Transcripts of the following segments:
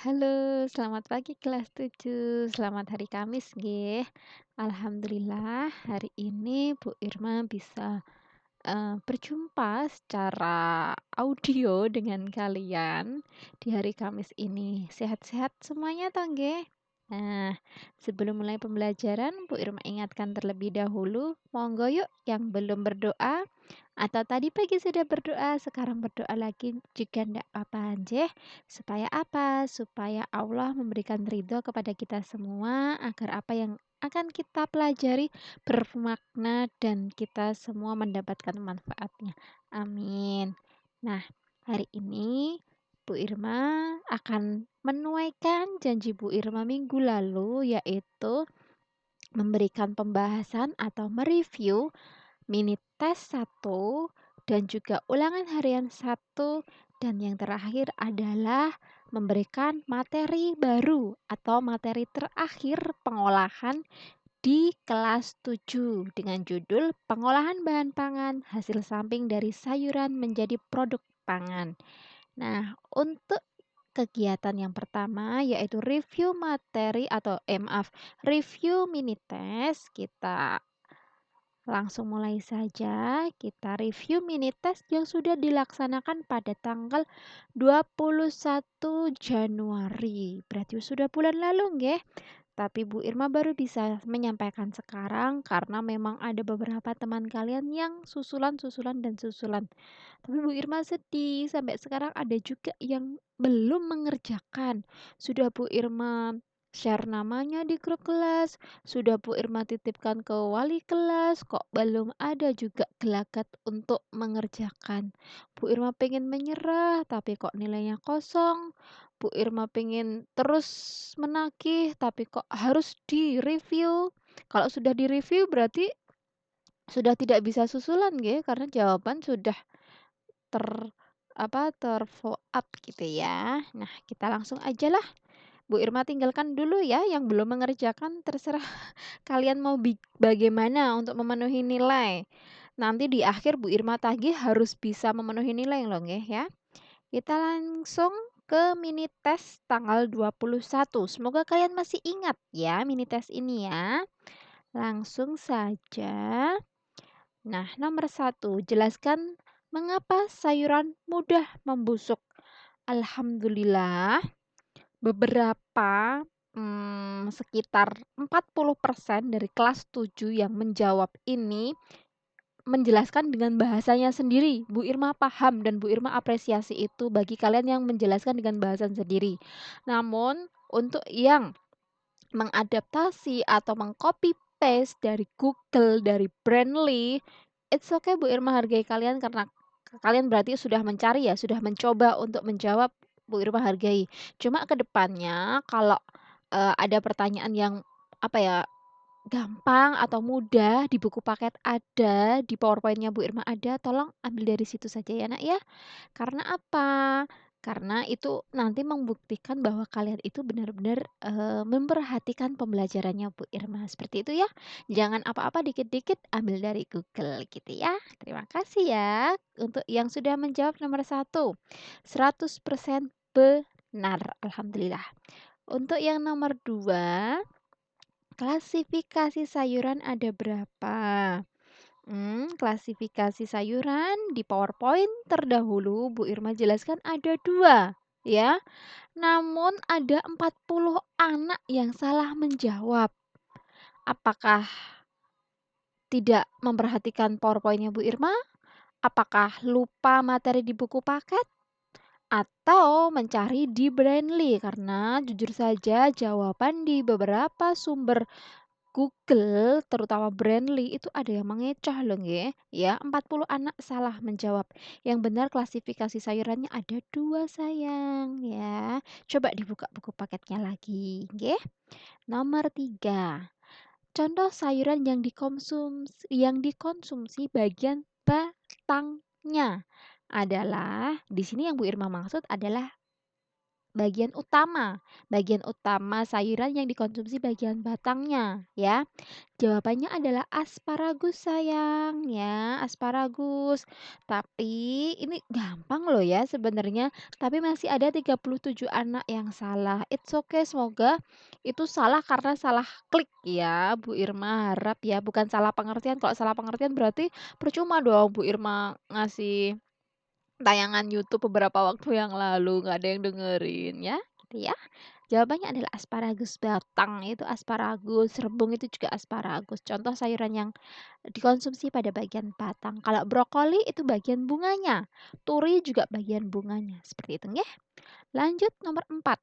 Halo, selamat pagi kelas 7. Selamat hari Kamis nggih. Alhamdulillah hari ini Bu Irma bisa, berjumpa secara audio dengan kalian di hari Kamis ini. Sehat-sehat semuanya toh nggih? Nah, sebelum mulai pembelajaran Bu Irma ingatkan terlebih dahulu, monggo yuk yang belum berdoa atau tadi pagi sudah berdoa, sekarang berdoa lagi juga ndak apa-apa anjeh. Supaya apa? Supaya Allah memberikan ridho kepada kita semua agar apa yang akan kita pelajari bermakna dan kita semua mendapatkan manfaatnya. Amin. Nah, hari ini Bu Irma akan menuaikan janji Bu Irma minggu lalu yaitu memberikan pembahasan atau mereview mini tes satu dan juga ulangan harian satu dan yang terakhir adalah memberikan materi baru atau materi terakhir pengolahan di kelas 7 dengan judul Pengolahan Bahan Pangan Hasil Samping dari Sayuran Menjadi Produk Pangan. Nah, untuk kegiatan yang pertama yaitu review materi atau maaf, review mini test kita langsung mulai saja kita review mini test yang sudah dilaksanakan pada tanggal 21 Januari. Berarti sudah bulan lalu nggih. Tapi Bu Irma baru bisa menyampaikan sekarang karena memang ada beberapa teman kalian yang susulan dan susulan. Tapi Bu Irma sedih, sampai sekarang ada juga yang belum mengerjakan. Sudah Bu Irma share namanya di grup kelas, sudah Bu Irma titipkan ke wali kelas, kok belum ada juga gelagat untuk mengerjakan. Bu Irma pengen menyerah, tapi kok nilainya kosong. Bu Irma pengen terus menagih, tapi kok harus di-review. Kalau sudah di-review berarti sudah tidak bisa susulan nggih, karena jawaban sudah ter terfollow up gitu ya. Nah, kita langsung aja lah. Bu Irma tinggalkan dulu ya yang belum mengerjakan, terserah kalian mau bagaimana untuk memenuhi nilai. Nanti di akhir Bu Irma tagih harus bisa memenuhi nilai loh nggih ya. Kita langsung ke mini tes tanggal 21. Semoga kalian masih ingat ya mini tes ini ya. Langsung saja. Nah, nomor satu, jelaskan mengapa sayuran mudah membusuk. Alhamdulillah, beberapa sekitar 40% dari kelas 7 yang menjawab ini menjelaskan dengan bahasanya sendiri. Bu Irma paham dan Bu Irma apresiasi itu bagi kalian yang menjelaskan dengan bahasan sendiri. Namun, untuk yang mengadaptasi atau meng-copy paste dari Google, dari Brandly, it's okay Bu Irma hargai kalian karena kalian berarti sudah mencari ya, sudah mencoba untuk menjawab, Bu Irma hargai. Cuma ke depannya kalau, ada pertanyaan yang, apa ya, gampang atau mudah di buku paket ada, di PowerPoint-nya Bu Irma ada, tolong ambil dari situ saja ya Nak ya. Karena apa? Karena itu nanti membuktikan bahwa kalian itu benar-benar, memperhatikan pembelajarannya Bu Irma, seperti itu ya. Jangan apa-apa dikit-dikit ambil dari Google gitu ya. Terima kasih ya untuk yang sudah menjawab nomor satu, 100% benar, alhamdulillah. Untuk yang nomor 2, klasifikasi sayuran ada berapa? Klasifikasi sayuran di PowerPoint terdahulu Bu Irma jelaskan ada 2 ya. Namun ada 40 anak yang salah menjawab. Apakah tidak memperhatikan PowerPoint-nya Bu Irma? Apakah lupa materi di buku paket? Atau mencari di Brandly? Karena jujur saja jawaban di beberapa sumber Google, terutama Brandly, itu ada yang mengecoh loh nggih, ya, 40 anak salah menjawab. Yang benar klasifikasi sayurannya ada 2 sayang, ya. Coba dibuka buku paketnya lagi, nggih. Nomor 3, contoh sayuran yang dikonsumsi bagian batangnya adalah, di sini yang Bu Irma maksud adalah bagian utama. Bagian utama sayuran yang dikonsumsi bagian batangnya, ya. Jawabannya adalah asparagus sayang, ya, asparagus. Tapi ini gampang loh ya sebenarnya, tapi masih ada 37 anak yang salah. It's okay, semoga itu salah karena salah klik ya, Bu Irma harap ya, bukan salah pengertian. Kalau salah pengertian berarti percuma dong Bu Irma ngasih tayangan YouTube beberapa waktu yang lalu, nggak ada yang dengerin ya, gitu ya. Jawabannya adalah asparagus batang itu asparagus, rebung itu juga asparagus. Contoh sayuran yang dikonsumsi pada bagian batang. Kalau brokoli itu bagian bunganya, turi juga bagian bunganya. Seperti itu ya. Lanjut nomor 4.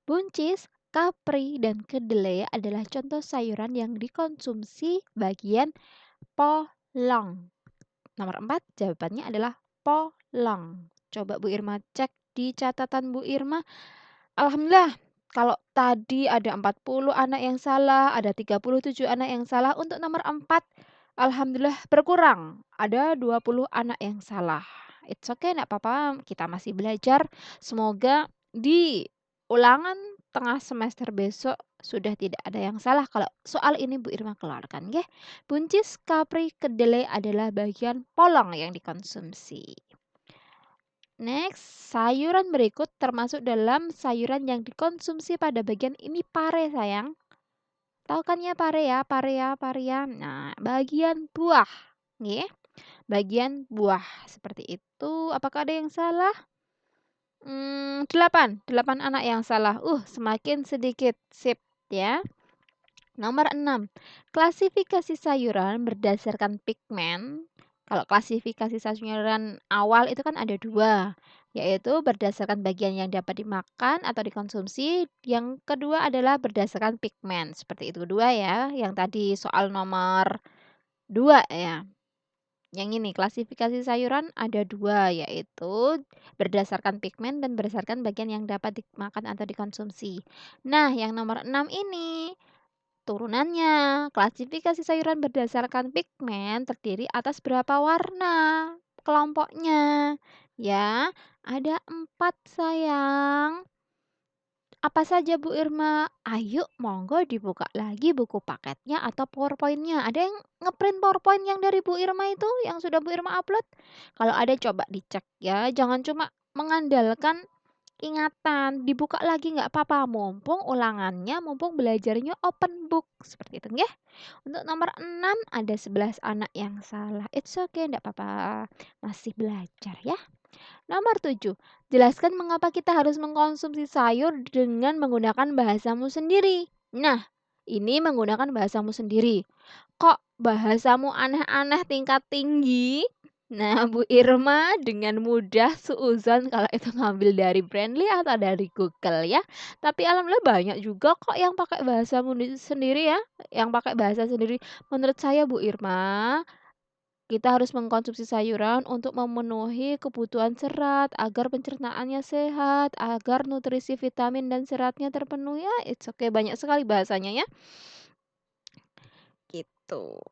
Buncis, kapri, dan kedelai adalah contoh sayuran yang dikonsumsi bagian polong. Nomor 4 jawabannya adalah polong. Coba Bu Irma cek di catatan Bu Irma. Alhamdulillah, kalau tadi ada 40 anak yang salah, ada 37 anak yang salah, untuk nomor 4 alhamdulillah berkurang, ada 20 anak yang salah. It's okay, enggak apa-apa, kita masih belajar. Semoga di ulangan tengah semester besok sudah tidak ada yang salah kalau soal ini Bu Irma keluarkan, nggih. Buncis, kapri, kedelai adalah bagian polong yang dikonsumsi. Next, sayuran berikut termasuk dalam sayuran yang dikonsumsi pada bagian ini pare sayang. Tahu kan ya pare ya, pare ya, pare ya. Nah, bagian buah, nggih. Bagian buah seperti itu. Apakah ada yang salah? 8 anak yang salah. Semakin sedikit. Sip ya. Nomor 6. Klasifikasi sayuran berdasarkan pigmen. Kalau klasifikasi sayuran awal itu kan ada 2, yaitu berdasarkan bagian yang dapat dimakan atau dikonsumsi. Yang kedua adalah berdasarkan pigmen. Seperti itu 2 ya. Yang tadi soal nomor 2 ya. Yang ini klasifikasi sayuran ada 2, yaitu berdasarkan pigmen dan berdasarkan bagian yang dapat dimakan atau dikonsumsi. Nah, yang nomor 6 ini turunannya, klasifikasi sayuran berdasarkan pigmen terdiri atas berapa warna kelompoknya? Ya, ada 4 sayang. Apa saja Bu Irma? Ayo monggo dibuka lagi buku paketnya atau PowerPoint-nya. Ada yang ngeprint PowerPoint yang dari Bu Irma itu yang sudah Bu Irma upload? Kalau ada coba dicek ya, jangan cuma mengandalkan ingatan, dibuka lagi nggak apa-apa, mumpung ulangannya, mumpung belajarnya open book, seperti itu ya. Untuk nomor 6 ada 11 anak yang salah. It's okay, nggak apa-apa, masih belajar ya. Nomor 7, jelaskan mengapa kita harus mengkonsumsi sayur dengan menggunakan bahasamu sendiri. Nah, ini menggunakan bahasamu sendiri. Kok bahasamu aneh-aneh tingkat tinggi? Nah, Bu Irma dengan mudah suuzon kalau itu ngambil dari Brandly atau dari Google ya. Tapi alhamdulillah banyak juga kok yang pakai bahasamu sendiri ya, yang pakai bahasa sendiri. Menurut saya Bu Irma, kita harus mengkonsumsi sayuran untuk memenuhi kebutuhan serat agar pencernaannya sehat, agar nutrisi vitamin dan seratnya terpenuhi ya. It's okay, banyak sekali bahasanya ya. Gitu.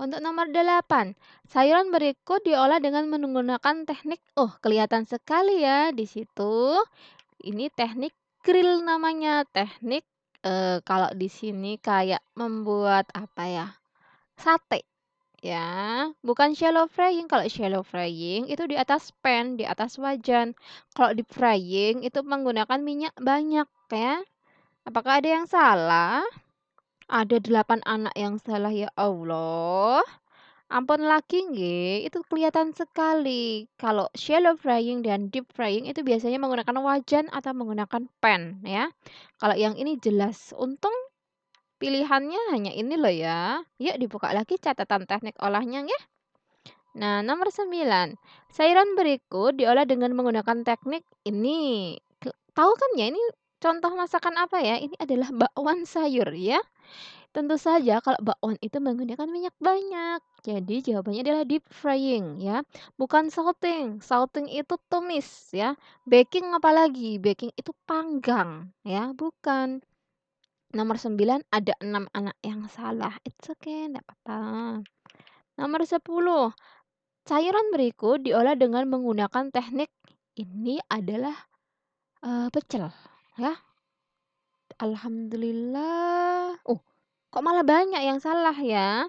Untuk nomor 8, sayuran berikut diolah dengan menggunakan teknik, kelihatan sekali ya di situ. Ini teknik grill namanya, teknik kalau di sini kayak membuat apa ya? Sate ya, bukan shallow frying. Kalau shallow frying itu di atas pan, di atas wajan. Kalau deep frying itu menggunakan minyak banyak ya. Apakah ada yang salah? Ada 8 anak yang salah ya Allah. Ampun lagi nggih, itu kelihatan sekali. Kalau shallow frying dan deep frying itu biasanya menggunakan wajan atau menggunakan pan ya. Kalau yang ini jelas. Untung pilihannya hanya ini loh ya. Yuk dibuka lagi catatan teknik olahnya ya. Nah, nomor 9. Sayuran berikut diolah dengan menggunakan teknik ini. Tahu kan ya ini contoh masakan apa ya? Ini adalah bakwan sayur ya. Tentu saja kalau bakwan itu menggunakan minyak banyak. Jadi jawabannya adalah deep frying ya. Bukan salting. Salting itu tumis ya. Baking apalagi? Baking itu panggang ya, bukan. Nomor 9 ada 6 anak yang salah. It's okay, enggak apa-apa. Nomor 10. Sayuran berikut diolah dengan menggunakan teknik ini adalah Pecel, ya. Alhamdulillah. Kok malah banyak yang salah ya?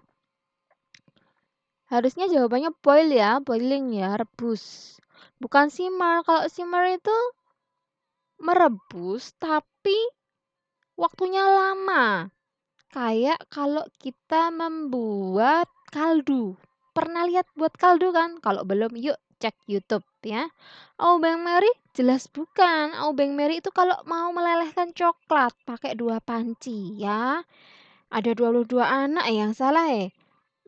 Harusnya jawabannya boil ya, boiling ya, rebus. Bukan simmer. Kalau simmer itu merebus tapi waktunya lama. Kayak kalau kita membuat kaldu. Pernah lihat buat kaldu kan? Kalau belum, yuk cek YouTube ya. Aubeng Mary jelas bukan. Aubeng Mary itu kalau mau melelehkan coklat pakai 2 panci ya. Ada 22 anak yang salah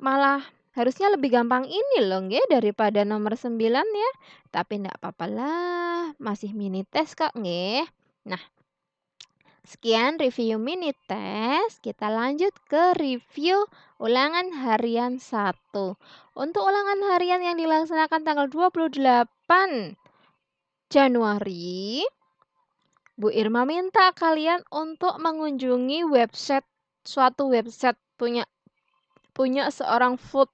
Malah harusnya lebih gampang ini loh nggih daripada nomor 9 ya. Tapi ndak apa-apa lah, masih mini test kok nggih. Nah, sekian review mini test. Kita lanjut ke review ulangan harian 1. Untuk ulangan harian yang dilaksanakan tanggal 28 Januari, Bu Irma minta kalian untuk mengunjungi suatu website punya seorang food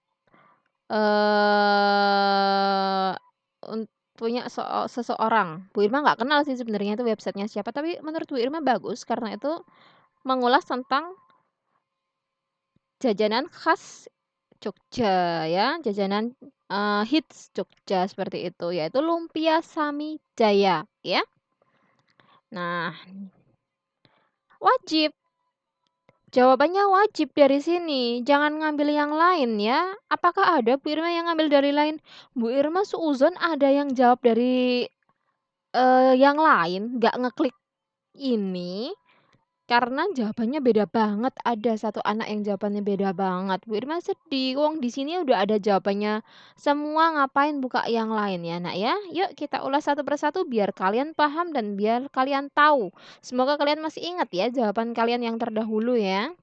eh punya seseorang. Bu Irma nggak kenal sih sebenarnya itu websitenya siapa, tapi menurut Bu Irma bagus karena itu mengulas tentang jajanan khas Jogja ya, jajanan hits Jogja seperti itu, yaitu lumpia Sami Jaya ya. Nah, wajib. Jawabannya wajib dari sini, jangan ngambil yang lain ya. Apakah ada Bu Irma yang ngambil dari lain? Bu Irma suuzon ada yang jawab dari yang lain, nggak ngeklik ini, karena jawabannya beda banget. Ada satu anak yang jawabannya beda banget. Bu Irma sedih, wong di sini udah ada jawabannya semua, ngapain buka yang lain ya Nak ya. Yuk kita ulas satu persatu biar kalian paham dan biar kalian tahu. Semoga kalian masih ingat ya jawaban kalian yang terdahulu ya.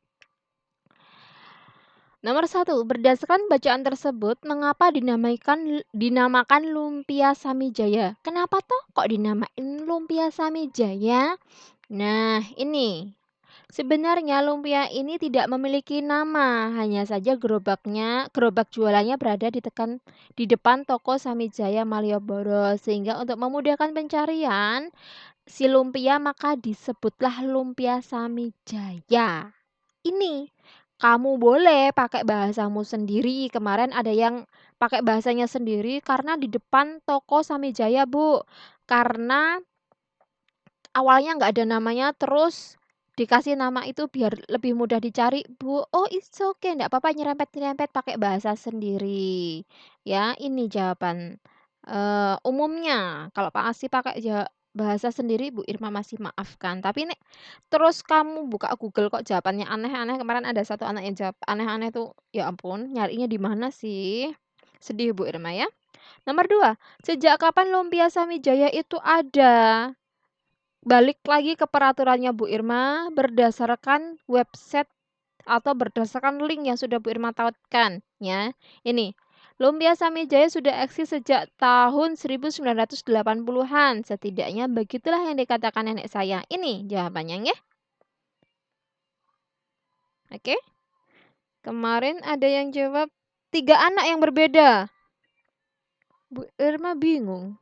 Nomor 1, berdasarkan bacaan tersebut, mengapa dinamakan lumpia Samijaya? Kenapa toh kok dinamain lumpia Samijaya? Nah, ini. Sebenarnya lumpia ini tidak memiliki nama, hanya saja gerobak jualannya berada di depan toko Samijaya Malioboro, sehingga untuk memudahkan pencarian si lumpia maka disebutlah lumpia Samijaya. Ini kamu boleh pakai bahasamu sendiri. Kemarin ada yang pakai bahasanya sendiri karena di depan toko Samijaya, Bu. Karena awalnya nggak ada namanya, terus dikasih nama itu biar lebih mudah dicari, Bu. Oh, it's okay, nggak apa-apa nyerempet-nyerempet pakai bahasa sendiri. Ya, ini jawaban umumnya. Kalau Pak Asi pakai bahasa sendiri, Bu Irma masih maafkan. Tapi nek terus kamu buka Google kok jawabannya aneh-aneh. Kemarin ada satu anak yang jawab aneh-aneh tuh, ya ampun, nyarinya di mana sih? Sedih Bu Irma ya. Nomor 2, sejak kapan lumpia Samijaya itu ada? Balik lagi ke peraturannya Bu Irma berdasarkan website atau berdasarkan link yang sudah Bu Irma tautkan ya. Ini, lumpia Samijaya sudah eksis sejak tahun 1980-an. Setidaknya begitulah yang dikatakan nenek saya. Ini jawabannya ya. Oke. Kemarin ada yang jawab 3 anak yang berbeda. Bu Irma bingung.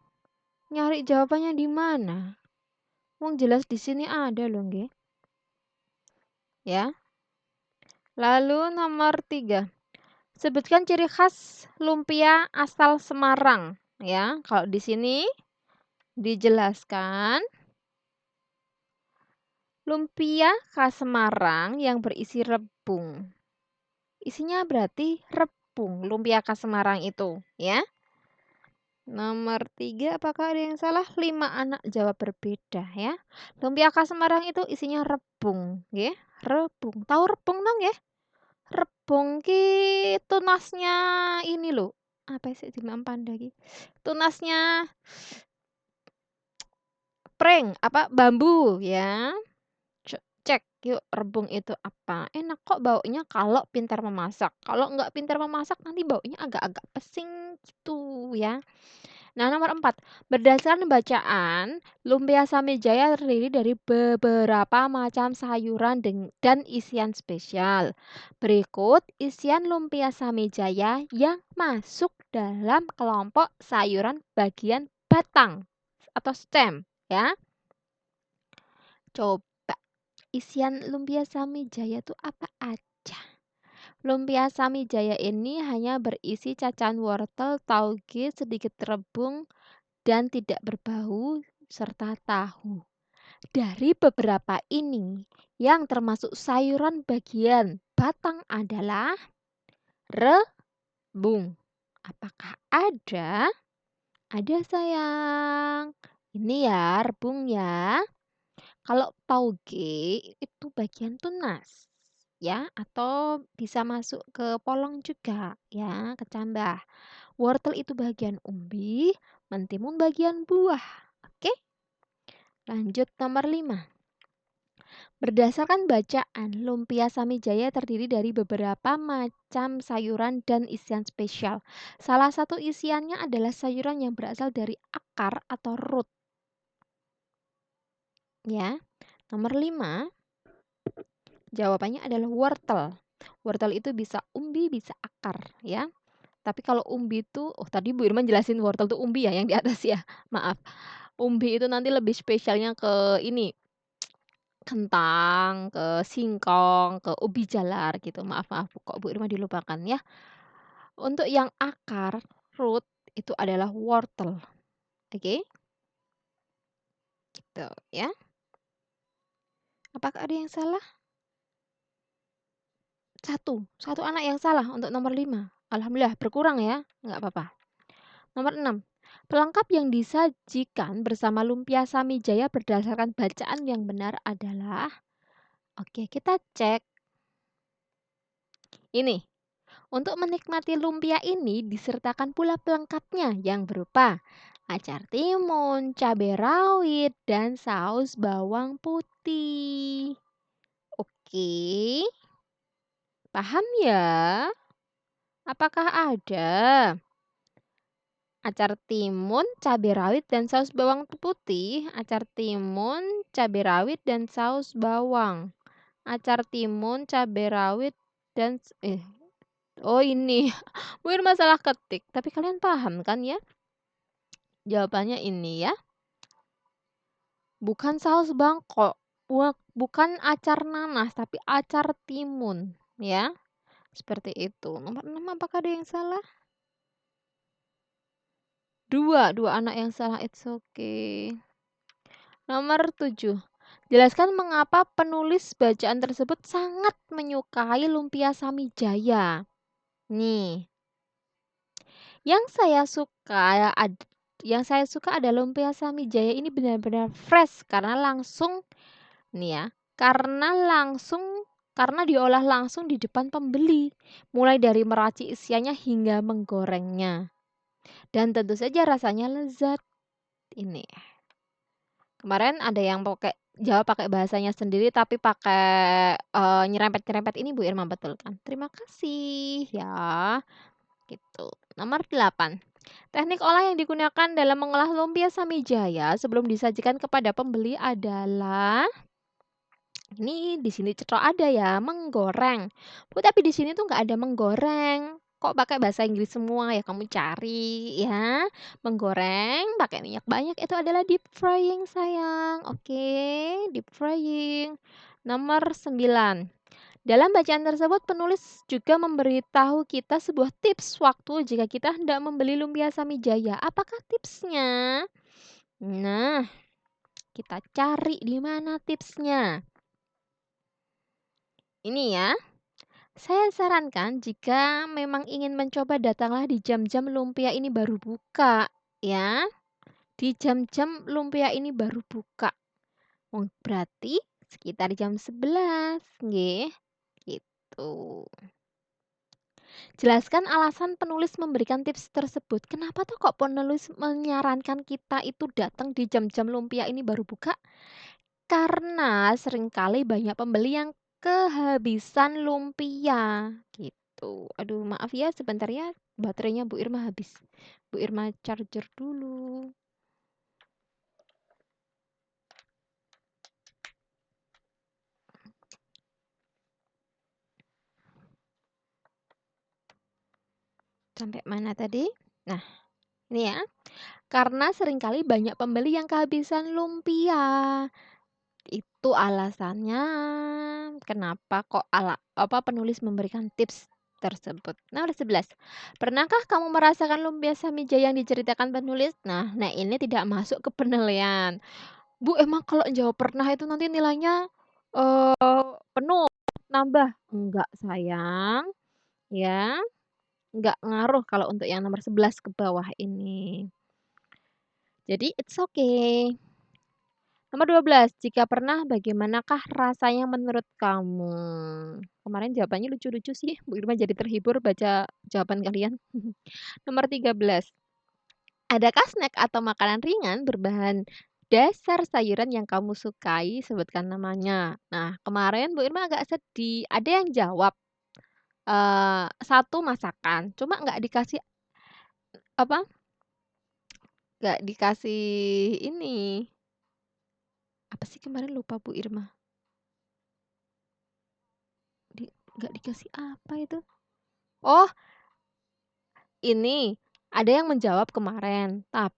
Nyari jawabannya di mana? Wong jelas di sini ada loh, nggih. Ya. Lalu nomor 3. Sebutkan ciri khas lumpia asal Semarang. Ya, kalau di sini dijelaskan lumpia khas Semarang yang berisi rebung. Isinya berarti rebung lumpia khas Semarang itu, ya. Nomor 3, apakah ada yang salah? 5 anak jawab berbeda ya. Lumpia khas Semarang itu isinya rebung, ya. Rebung. Tahu rebung dong ya? Rebung ki tunasnya ini loh. Apa sih di Panda ki? Tunasnya pring, apa bambu ya. Cek yuk rebung itu apa. Enak kok baunya kalau pintar memasak. Kalau nggak pintar memasak nanti baunya agak-agak pesing gitu ya. Nah, nomor 4, berdasarkan bacaan, lumpia Samijaya terdiri dari beberapa macam sayuran dan isian spesial. Berikut isian lumpia Samijaya yang masuk dalam kelompok sayuran bagian batang atau stem, ya. Coba isian lumpia Samijaya tuh apa aja? Lumpia Samijaya ini hanya berisi cacaan wortel, tauge, sedikit rebung, dan tidak berbau, serta tahu. Dari beberapa ini, yang termasuk sayuran bagian batang adalah rebung. Apakah ada? Ada sayang. Ini ya rebung ya. Kalau tauge itu bagian tunas ya atau bisa masuk ke polong juga ya, kecambah. Wortel itu bagian umbi, mentimun bagian buah. Oke, lanjut nomor 5. Berdasarkan bacaan, lumpia Samijaya terdiri dari beberapa macam sayuran dan isian spesial. Salah satu isiannya adalah sayuran yang berasal dari akar atau root. Ya. Nomor 5, jawabannya adalah wortel. Wortel itu bisa umbi, bisa akar, ya. Tapi kalau umbi itu, tadi Bu Irman jelasin wortel itu umbi ya yang di atas ya. Maaf. Umbi itu nanti lebih spesialnya ke ini, kentang, ke singkong, ke ubi jalar gitu. Maaf maaf kok Bu Irma dilupakan ya. Untuk yang akar, root itu adalah wortel. Oke? Gitu ya. Apakah ada yang salah? Satu anak yang salah untuk nomor 5. Alhamdulillah berkurang ya, nggak apa-apa. Nomor 6. Pelengkap yang disajikan bersama lumpia Samijaya berdasarkan bacaan yang benar adalah, oke kita cek. Ini, untuk menikmati lumpia ini disertakan pula pelengkapnya yang berupa acar timun, cabai rawit, dan saus bawang putih. Oke, paham ya? Apakah ada acar timun, cabai rawit, dan saus bawang putih? Acar timun, cabai rawit, dan saus bawang. Acar timun, cabai rawit, dan oh ini mungkin masalah ketik, tapi kalian paham kan ya? Jawabannya ini ya. Bukan saus bangkok, bukan acar nanas, tapi acar timun ya. Seperti itu. Nomor 6 apakah ada yang salah? Dua anak yang salah, it's okay. Nomor 7. Jelaskan mengapa penulis bacaan tersebut sangat menyukai lumpia Samijaya. Nih, yang saya suka ada lumpia Samijaya ini benar-benar fresh karena langsung nih ya, karena diolah langsung di depan pembeli, mulai dari meracik isiannya hingga menggorengnya. Dan tentu saja rasanya lezat. Ini. Kemarin ada yang jawab pakai bahasanya sendiri tapi pakai nyerempet-nyerempet, ini Bu Irma betul kan? Terima kasih ya. Gitu. Nomor 8. Teknik olah yang digunakan dalam mengolah lumpia Samijaya sebelum disajikan kepada pembeli adalah, ini di sini cetok ada ya, menggoreng. Bu, tapi di sini tuh nggak ada menggoreng. Kok pakai bahasa Inggris semua ya, kamu cari ya. Menggoreng pakai minyak banyak itu adalah deep frying sayang. Oke, deep frying. Nomor 9. Dalam bacaan tersebut, penulis juga memberitahu kita sebuah tips waktu jika kita hendak membeli lumpia Samijaya. Apakah tipsnya? Nah, kita cari di mana tipsnya. Ini ya, saya sarankan jika memang ingin mencoba datanglah di jam-jam lumpia ini baru buka, ya. Di jam-jam lumpia ini baru buka. Berarti sekitar jam 11, nggih. Gitu. Jelaskan alasan penulis memberikan tips tersebut. Kenapa tuh kok penulis menyarankan kita itu datang di jam-jam lumpia ini baru buka? Karena seringkali banyak pembeli yang kehabisan lumpia gitu. Aduh maaf ya sebentar ya, baterainya Bu Irma habis. Bu Irma charger dulu. Sampai mana tadi? Nah, ini ya. Karena seringkali banyak pembeli yang kehabisan lumpia. Itu alasannya kenapa kok penulis memberikan tips tersebut. Nomor 11, pernahkah kamu merasakan lumpia Samija yang diceritakan penulis? Nah ini tidak masuk ke penilaian. Bu, emang kalau jawab pernah itu nanti nilainya, penuh, nambah? Enggak sayang, ya, enggak ngaruh kalau untuk yang nomor 11 ke bawah ini. Jadi it's okay. Nomor 12, jika pernah bagaimanakah rasanya menurut kamu? Kemarin jawabannya lucu-lucu sih, Bu Irma jadi terhibur baca jawaban kalian. Nomor 13, adakah snack atau makanan ringan berbahan dasar sayuran yang kamu sukai? Sebutkan namanya. Nah, kemarin Bu Irma agak sedih, ada yang jawab, 1 masakan, cuma nggak dikasih apa, nggak dikasih ini, apa sih kemarin lupa Bu Irma, di nggak dikasih apa itu? Oh, ini, ada yang menjawab kemarin, 1,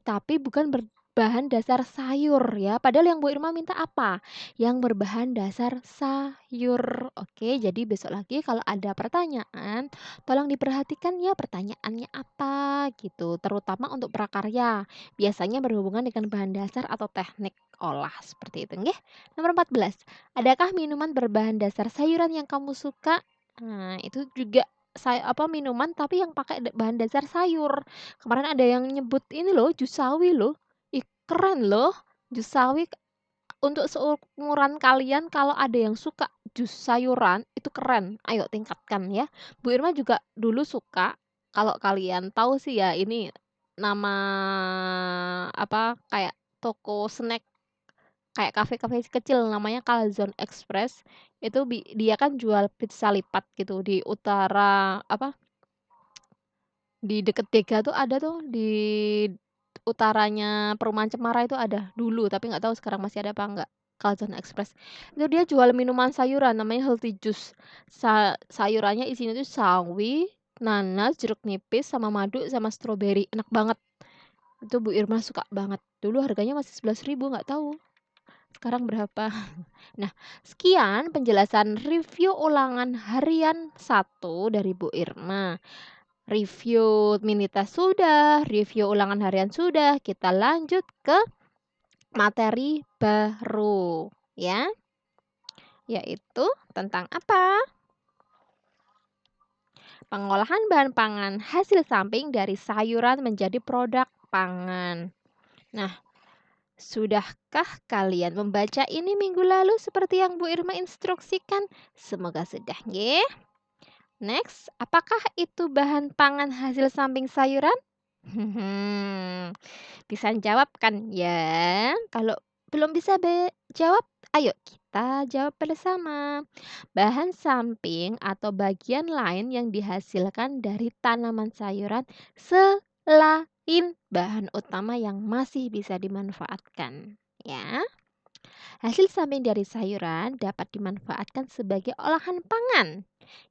tapi bukan berbahan dasar sayur ya, padahal yang Bu Irma minta apa? Yang berbahan dasar sayur. Oke, jadi besok lagi kalau ada pertanyaan, tolong diperhatikan ya pertanyaannya apa gitu, terutama untuk prakarya. Biasanya berhubungan dengan bahan dasar atau teknik olah seperti itu nggih. Nomor 14, adakah minuman berbahan dasar sayuran yang kamu suka? Nah, itu juga minuman tapi yang pakai bahan dasar sayur. Kemarin ada yang nyebut ini loh, jus sawi loh. Ih, keren loh. Jus sawi untuk seumuran kalian kalau ada yang suka jus sayuran, itu keren. Ayo tingkatkan ya. Bu Irma juga dulu suka, kalau kalian tahu sih ya, ini nama kayak toko snack, kayak kafe-kafe kecil namanya Calzone Express. Itu dia kan jual pizza lipat gitu di utara di deket Dega tuh ada tuh, di utaranya Perumahan Cemara itu ada, dulu, tapi nggak tahu sekarang masih ada apa enggak, Calzone Express. Itu dia jual minuman sayuran namanya healthy juice. Sayurannya isinya tuh sawi, nanas, jeruk nipis, sama madu, sama stroberi, enak banget. Itu Bu Irma suka banget. Dulu harganya masih 11.000, nggak tahu sekarang berapa. Nah, sekian penjelasan review ulangan harian 1 dari Bu Irma. Review mini test sudah, review ulangan harian sudah, kita lanjut ke materi baru ya, yaitu tentang apa? Pengolahan bahan pangan hasil samping dari sayuran menjadi produk pangan. Nah, sudahkah kalian membaca ini minggu lalu seperti yang Bu Irma instruksikan? Semoga sudah, nggih. Next, apakah itu bahan pangan hasil samping sayuran? Bisa jawab kan ya? Kalau belum bisa jawab, ayo kita jawab bersama. Bahan samping atau bagian lain yang dihasilkan dari tanaman sayuran selain bahan utama yang masih bisa dimanfaatkan. Ya, hasil samping dari sayuran dapat dimanfaatkan sebagai olahan pangan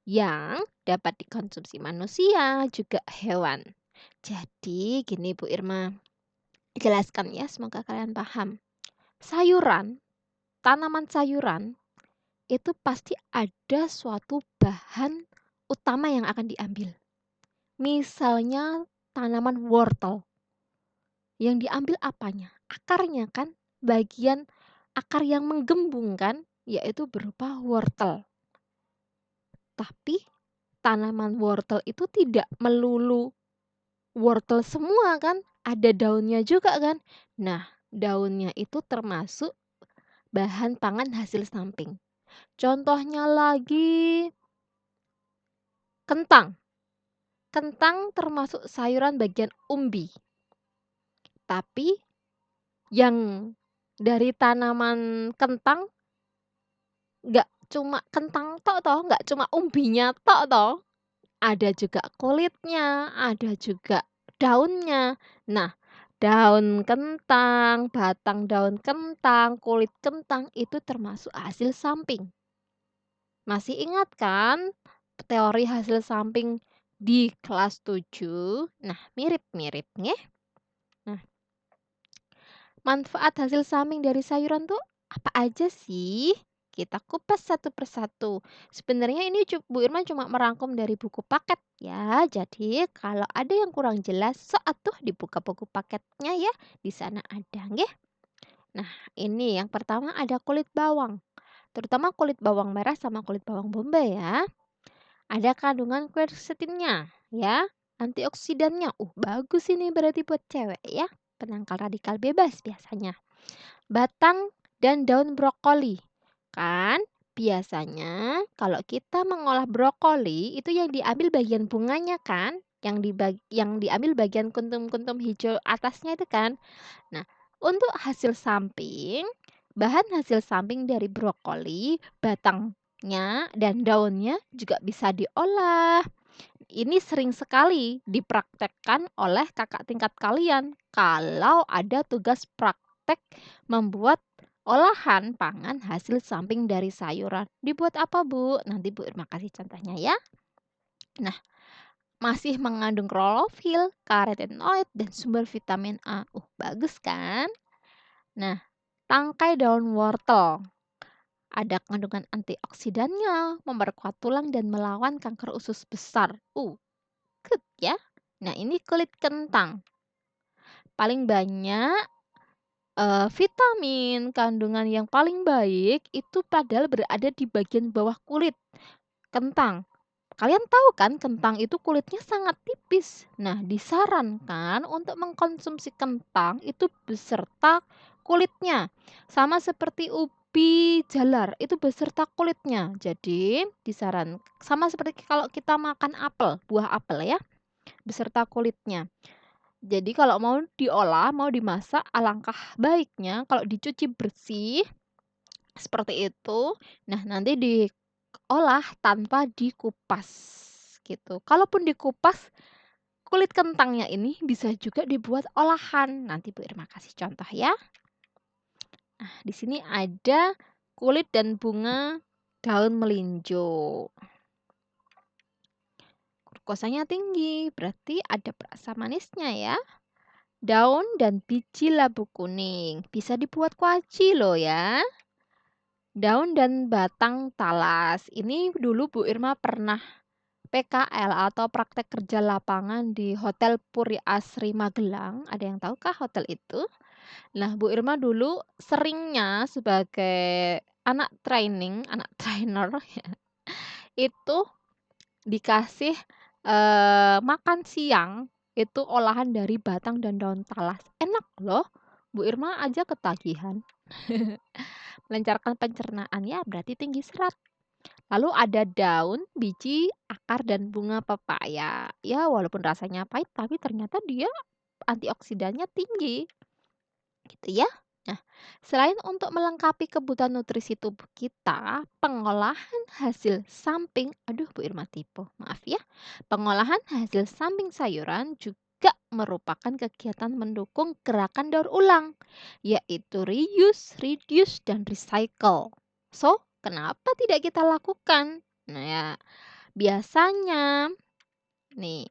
yang dapat dikonsumsi manusia juga hewan. Jadi gini Bu Irma, jelaskan ya semoga kalian paham. Sayuran, tanaman sayuran itu pasti ada suatu bahan utama yang akan diambil. Misalnya tanaman wortel. Yang diambil apanya? Akarnya kan, bagian akar yang menggembung kan, yaitu berupa wortel. Tapi tanaman wortel itu tidak melulu wortel semua kan, ada daunnya juga kan. Nah, daunnya itu termasuk bahan pangan hasil samping. Contohnya lagi kentang. Kentang termasuk sayuran bagian umbi. Tapi yang dari tanaman kentang nggak cuma kentang tok toh, nggak cuma umbinya tok toh. Ada juga kulitnya, ada juga daunnya. Nah, daun kentang, batang daun kentang, kulit kentang itu termasuk hasil samping. Masih ingat kan teori hasil samping di kelas 7? Nah, mirip-mirip nggih. Nah, manfaat hasil samping dari sayuran tuh Apa aja sih? Kita kupas satu persatu. Sebenarnya ini Bu Irma cuma merangkum dari buku paket ya. Jadi kalau ada yang kurang jelas, sok atuh dibuka buku paketnya ya. Di sana ada nggih. Nah, ini yang pertama ada kulit bawang. Terutama kulit bawang merah sama kulit bawang bombay ya. Ada kandungan quercetinnya ya, antioksidannya. Bagus ini berarti buat cewek ya. Penangkal radikal bebas biasanya. Batang dan daun brokoli. Kan biasanya kalau kita mengolah brokoli itu yang diambil bagian bunganya kan, yang diambil bagian kuntum-kuntum hijau atasnya itu kan. Nah, untuk hasil samping, bahan hasil samping dari brokoli, batangnya dan daunnya juga bisa diolah. Ini sering sekali dipraktekkan oleh kakak tingkat kalian kalau ada tugas praktek membuat olahan pangan hasil samping dari sayuran. Dibuat apa, Bu? Nanti Bu Irma kasih contohnya ya. Nah, masih mengandung klorofil, karotenoid, dan sumber vitamin A. Bagus kan? Nah, tangkai daun wortel. Ada kandungan antioksidannya, memperkuat tulang dan melawan kanker usus besar. Good ya. Nah, ini kulit kentang. Paling banyak vitamin kandungan yang paling baik itu padahal berada di bagian bawah kulit kentang. Kalian tahu kan kentang itu kulitnya sangat tipis. Nah, disarankan untuk mengkonsumsi kentang itu beserta kulitnya. Sama seperti ubi jalar, itu beserta kulitnya. Jadi, sama seperti kalau kita makan apel, buah apel ya, beserta kulitnya. Jadi kalau mau diolah, mau dimasak, alangkah baiknya kalau dicuci bersih seperti itu. Nah, nanti diolah tanpa dikupas gitu. Kalaupun dikupas, kulit kentangnya ini bisa juga dibuat olahan. Nanti Bu Irma kasih contoh ya. Nah, di sini ada kulit dan bunga daun melinjo. Glukosanya tinggi, berarti ada perasa manisnya ya. Daun dan biji labu kuning bisa dibuat kuaci loh ya. Daun dan batang talas. Ini dulu Bu Irma pernah PKL atau praktek kerja lapangan di Hotel Puri Asri Magelang. Ada yang tahukah hotel itu? Nah, Bu Irma dulu seringnya sebagai anak training, anak trainer ya, itu dikasih makan siang itu olahan dari batang dan daun talas. Enak loh. Bu Irma aja ketagihan. Melancarkan pencernaan ya, berarti tinggi serat. Lalu ada daun, biji, akar dan bunga pepaya. Ya, walaupun rasanya pahit tapi ternyata dia antioksidannya tinggi. Gitu ya. Nah, selain untuk melengkapi kebutuhan nutrisi tubuh kita, pengolahan hasil samping, aduh Bu Irma tipe, maaf ya. Pengolahan hasil samping sayuran juga merupakan kegiatan mendukung gerakan daur ulang, yaitu reuse, reduce, dan recycle. So, kenapa tidak kita lakukan? Nah ya, biasanya nih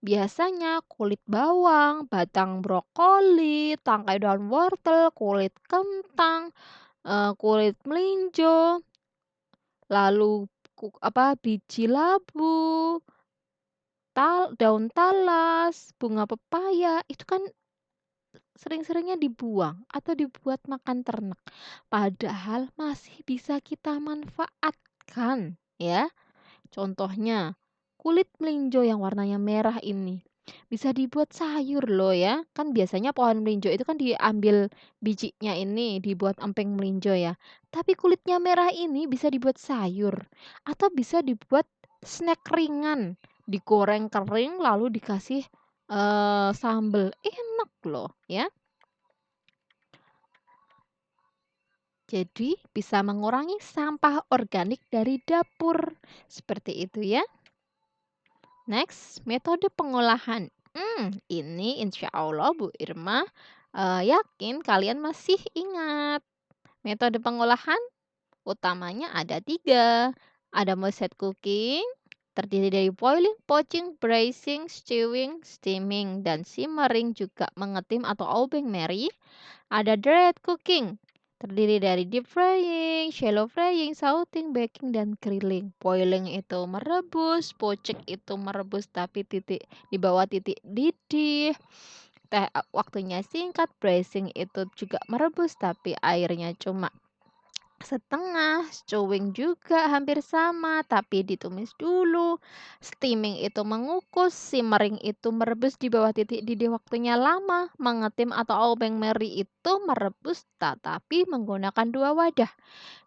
biasanya kulit bawang, batang brokoli, tangkai daun wortel, kulit kentang, kulit melinjo, lalu biji labu, daun talas, bunga pepaya, itu kan sering-seringnya dibuang atau dibuat makan ternak. Padahal masih bisa kita manfaatkan ya. Contohnya, kulit melinjo yang warnanya merah ini bisa dibuat sayur loh ya. Kan biasanya pohon melinjo itu kan diambil bijinya ini dibuat emping melinjo ya. Tapi kulitnya merah ini bisa dibuat sayur atau bisa dibuat snack ringan, digoreng kering lalu dikasih sambel. Enak loh ya. Jadi bisa mengurangi sampah organik dari dapur. Seperti itu ya. Next, metode pengolahan. Ini insya Allah Bu Irma yakin kalian masih ingat. Metode pengolahan utamanya ada 3. Ada method cooking, Terdiri dari boiling, poaching, braising, stewing, steaming, dan simmering juga mengetim atau obeng Mary. Ada dry cooking, terdiri dari deep frying, shallow frying, sauteing, baking, dan grilling. Boiling itu merebus, poaching itu merebus tapi di bawah titik didih. Waktunya singkat, braising itu juga merebus tapi airnya cuma setengah, stewing juga hampir sama, tapi ditumis dulu. Steaming itu mengukus, simmering itu merebus di bawah titik didih waktunya lama. Mengetim atau obeng Mary itu merebus tetapi menggunakan 2 wadah.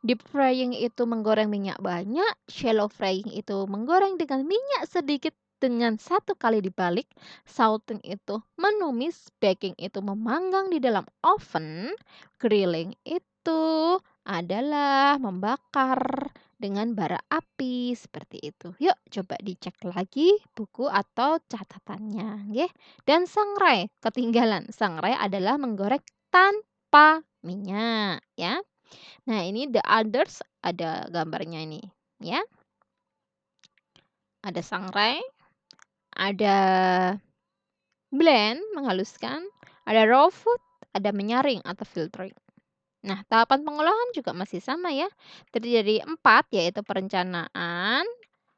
Deep frying itu menggoreng minyak banyak, shallow frying itu menggoreng dengan minyak sedikit dengan 1 kali dibalik, sauteing itu menumis, baking itu memanggang di dalam oven, grilling itu adalah membakar dengan bara api seperti itu. Yuk coba dicek lagi buku atau catatannya, nggih. Dan sangrai ketinggalan. Sangrai adalah menggoreng tanpa minyak, ya. Nah, ini the others ada gambarnya ini, ya. Ada sangrai, ada blend, menghaluskan, ada raw food, ada menyaring atau filtering. Nah, tahapan pengolahan juga masih sama ya. Terdiri dari 4, yaitu perencanaan,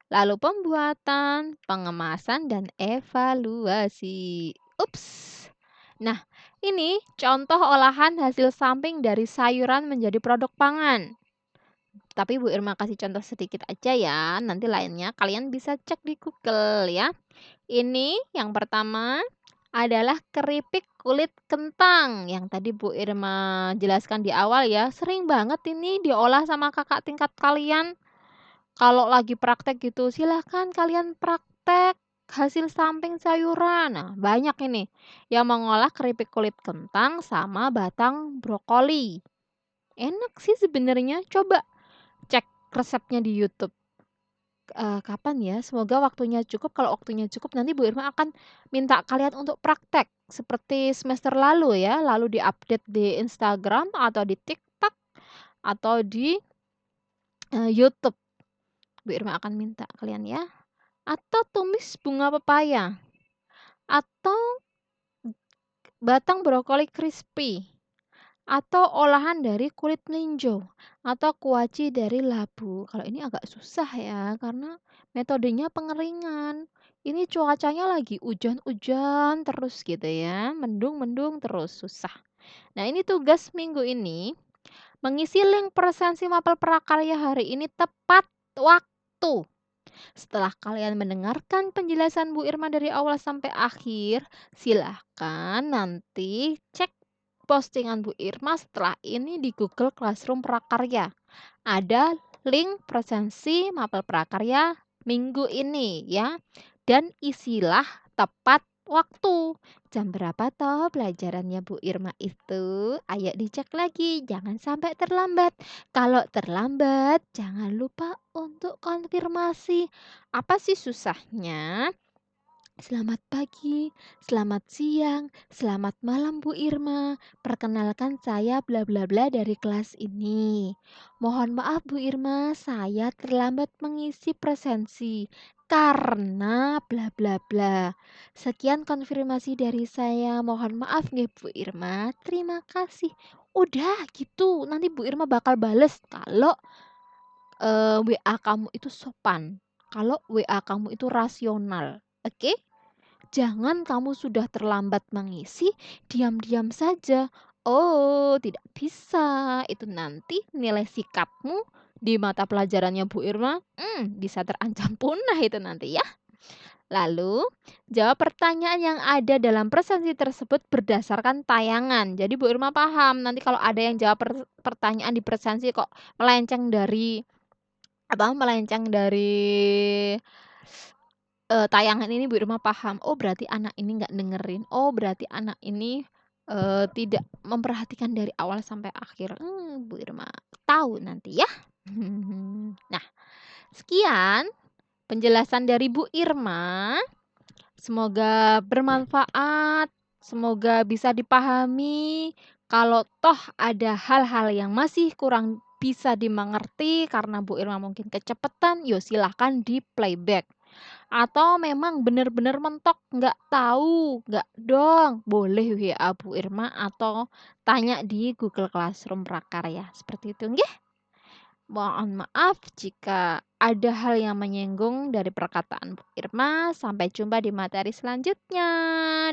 lalu pembuatan, pengemasan, dan evaluasi. Ups. Nah, ini contoh olahan hasil samping dari sayuran menjadi produk pangan. Tapi Bu Irma kasih contoh sedikit aja ya, nanti lainnya kalian bisa cek di Google ya. Ini yang pertama adalah keripik kulit kentang yang tadi Bu Irma jelaskan di awal ya. Sering banget ini diolah sama kakak tingkat kalian. Kalau lagi praktek gitu, silahkan kalian praktek hasil samping sayuran. Nah, banyak ini yang mengolah keripik kulit kentang sama batang brokoli. Enak sih sebenarnya, coba cek resepnya di YouTube. Kapan ya? Semoga waktunya cukup. Kalau waktunya cukup nanti Bu Irma akan minta kalian untuk praktek seperti semester lalu ya, lalu di-update di Instagram atau di TikTok atau di, YouTube. Bu Irma akan minta kalian ya. Atau tumis bunga pepaya, atau batang brokoli crispy, atau olahan dari kulit melinjo, atau kuaci dari labu. Kalau ini agak susah ya, karena metodenya pengeringan. Ini cuacanya lagi hujan-hujan terus gitu ya, mendung-mendung terus, susah. Nah, ini tugas minggu ini, mengisi link presensi mapel prakarya hari ini tepat waktu. Setelah kalian mendengarkan penjelasan Bu Irma dari awal sampai akhir, silahkan nanti cek postingan Bu Irma setelah ini di Google Classroom Prakarya. Ada link presensi mapel prakarya minggu ini ya. Dan isilah tepat waktu. Jam berapa toh pelajarannya Bu Irma itu? Ayo dicek lagi, jangan sampai terlambat. Kalau terlambat, jangan lupa untuk konfirmasi. Apa sih susahnya? Selamat pagi, selamat siang, selamat malam Bu Irma. Perkenalkan saya bla bla bla dari kelas ini. Mohon maaf Bu Irma, saya terlambat mengisi presensi karena bla bla bla. Sekian konfirmasi dari saya. Mohon maaf nggih Bu Irma. Terima kasih. Udah gitu. Nanti Bu Irma bakal bales kalau WA kamu itu sopan. Kalau WA kamu itu rasional. Oke? Jangan kamu sudah terlambat mengisi, diam-diam saja. Oh, tidak bisa. Itu nanti nilai sikapmu di mata pelajarannya Bu Irma, bisa terancam punah itu nanti ya. Lalu, jawab pertanyaan yang ada dalam presensi tersebut berdasarkan tayangan. Jadi Bu Irma paham, nanti kalau ada yang jawab pertanyaan di presensi kok melenceng dari tayangan ini Bu Irma paham, oh berarti anak ini nggak dengerin, oh berarti anak ini, tidak memperhatikan dari awal sampai akhir. Bu Irma tahu nanti ya. Nah, sekian penjelasan dari Bu Irma, semoga bermanfaat, semoga bisa dipahami. Kalau toh ada hal-hal yang masih kurang bisa dimengerti karena Bu Irma mungkin kecepatan, yo silahkan di-playback. Atau memang bener-bener mentok nggak tahu, nggak dong, boleh WA Bu Irma atau tanya di Google Classroom Prakarya, seperti itu nggih. Mohon maaf jika ada hal yang menyinggung dari perkataan Bu Irma. Sampai jumpa di materi selanjutnya.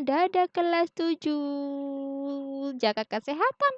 Dadah kelas 7. Jaga kesehatan.